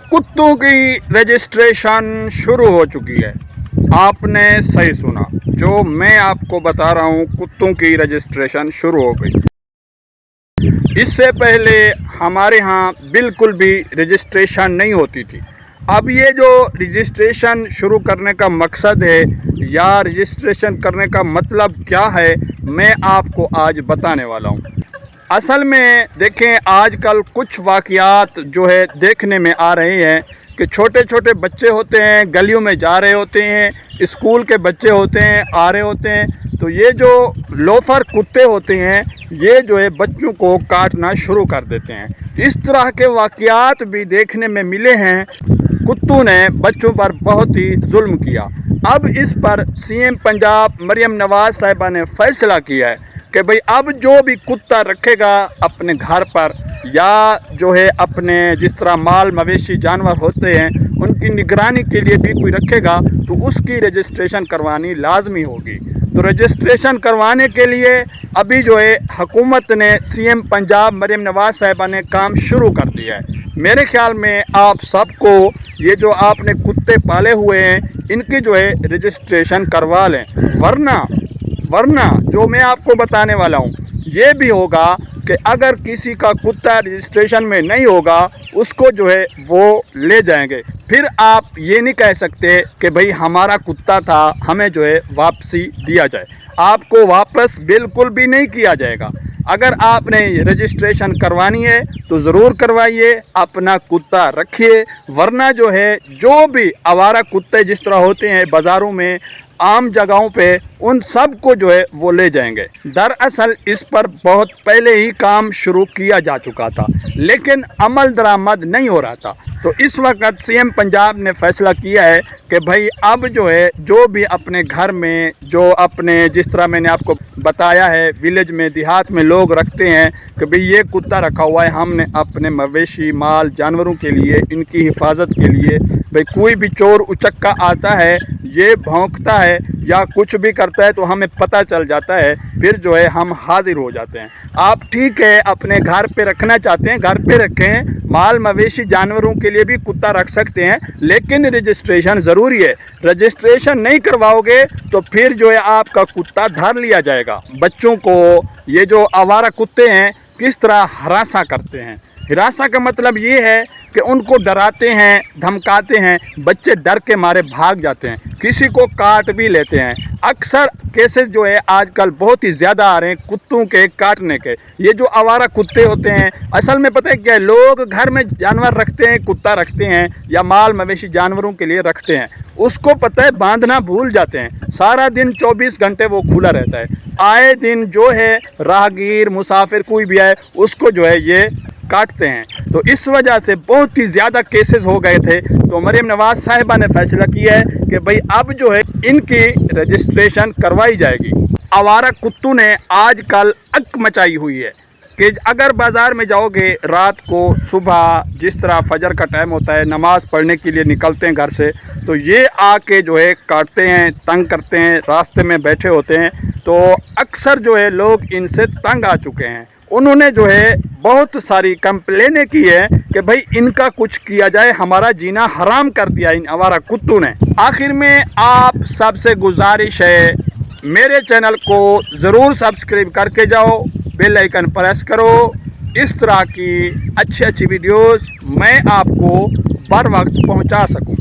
कुत्तों की रजिस्ट्रेशन शुरू हो चुकी है। आपने सही सुना, जो मैं आपको बता रहा हूँ, कुत्तों की रजिस्ट्रेशन शुरू हो गई। इससे पहले हमारे यहाँ बिल्कुल भी रजिस्ट्रेशन नहीं होती थी। अब ये जो रजिस्ट्रेशन शुरू करने का मकसद है या रजिस्ट्रेशन करने का मतलब क्या है, मैं आपको आज बताने वाला हूँ। असल में देखें, आजकल कुछ वाक़यात जो है देखने में आ रहे हैं कि छोटे छोटे बच्चे होते हैं, गलियों में जा रहे होते हैं, स्कूल के बच्चे होते हैं, आ रहे होते हैं, तो ये जो लोफर कुत्ते होते हैं ये जो है बच्चों को काटना शुरू कर देते हैं। इस तरह के वाक़यात भी देखने में मिले हैं। कुत्तों ने बच्चों पर बहुत ही जुल्म किया। अब इस पर सीएम पंजाब मरियम नवाज़ साहिबा ने फ़ैसला किया है कि भाई अब जो भी कुत्ता रखेगा अपने घर पर या जो है अपने जिस तरह माल मवेशी जानवर होते हैं उनकी निगरानी के लिए भी कोई रखेगा तो उसकी रजिस्ट्रेशन करवानी लाजमी होगी। तो रजिस्ट्रेशन करवाने के लिए अभी जो है हुकूमत ने सीएम पंजाब मरियम नवाज़ साहिबा ने काम शुरू कर दिया है। मेरे ख्याल में आप सबको ये जो आपने कुत्ते पाले हुए हैं इनकी जो है रजिस्ट्रेशन करवा लें, वरना जो मैं आपको बताने वाला हूँ ये भी होगा कि अगर किसी का कुत्ता रजिस्ट्रेशन में नहीं होगा उसको जो है वो ले जाएंगे। फिर आप ये नहीं कह सकते कि भाई हमारा कुत्ता था हमें जो है वापसी दिया जाए। आपको वापस बिल्कुल भी नहीं किया जाएगा। अगर आपने रजिस्ट्रेशन करवानी है तो ज़रूर करवाइए, अपना कुत्ता रखिए, वरना जो है जो भी आवारा कुत्ते जिस तरह होते हैं बाज़ारों में आम जगहों पे उन सब को जो है वो ले जाएंगे। दरअसल इस पर बहुत पहले ही काम शुरू किया जा चुका था लेकिन अमल दरामद नहीं हो रहा था। तो इस वक्त सीएम पंजाब ने फ़ैसला किया है कि भाई अब जो है जो भी अपने घर में जो अपने जिस तरह मैंने आपको बताया है विलेज में देहात में लोग रखते हैं कि भाई ये कुत्ता रखा हुआ है हमने अपने मवेशी माल जानवरों के लिए इनकी हिफाजत के लिए, भाई कोई भी चोर उचक्का आता है ये भौंकता है या कुछ भी करता है तो हमें पता चल जाता है, फिर जो है हम हाजिर हो जाते हैं। आप ठीक है अपने घर पे रखना चाहते हैं घर पे रखें, माल मवेशी जानवरों के लिए भी कुत्ता रख सकते हैं लेकिन रजिस्ट्रेशन ज़रूरी है। रजिस्ट्रेशन नहीं करवाओगे तो फिर जो है आपका कुत्ता धर लिया जाएगा। बच्चों को ये जो आवारा कुत्ते हैं किस तरह हरासा करते हैं। हिरासा का मतलब ये है कि उनको डराते हैं धमकाते हैं, बच्चे डर के मारे भाग जाते हैं, किसी को काट भी लेते हैं। अक्सर केसेस जो है आजकल बहुत ही ज़्यादा आ रहे हैं कुत्तों के काटने के। ये जो आवारा कुत्ते होते हैं असल में पता है क्या है, लोग घर में जानवर रखते हैं, कुत्ता रखते हैं या माल मवेशी जानवरों के लिए रखते हैं, उसको पता है बांधना भूल जाते हैं। सारा दिन 24 घंटे वो खुला रहता है, आए दिन जो है राहगीर मुसाफिर कोई भी आए उसको जो है ये काटते हैं। तो इस वजह से बहुत ही ज़्यादा केसेस हो गए थे। तो मरियम नवाज़ साहिबा ने फैसला किया है कि भाई अब जो है इनकी रजिस्ट्रेशन करवाई जाएगी। आवारा कुत्तों ने आजकल अक मचाई हुई है कि अगर बाज़ार में जाओगे रात को सुबह जिस तरह फजर का टाइम होता है नमाज़ पढ़ने के लिए निकलते हैं घर से, तो ये आके जो है काटते हैं, तंग करते हैं, रास्ते में बैठे होते हैं। तो अक्सर जो है लोग इनसे तंग आ चुके हैं। उन्होंने जो है बहुत सारी कंप्लेनें की है कि भाई इनका कुछ किया जाए, हमारा जीना हराम कर दिया इन आवारा कुत्तों ने। आखिर में आप सबसे गुजारिश है मेरे चैनल को ज़रूर सब्सक्राइब करके जाओ, बेल आइकन प्रेस करो। इस तरह की अच्छी अच्छी वीडियोस मैं आपको बर वक्त पहुंचा सकूं।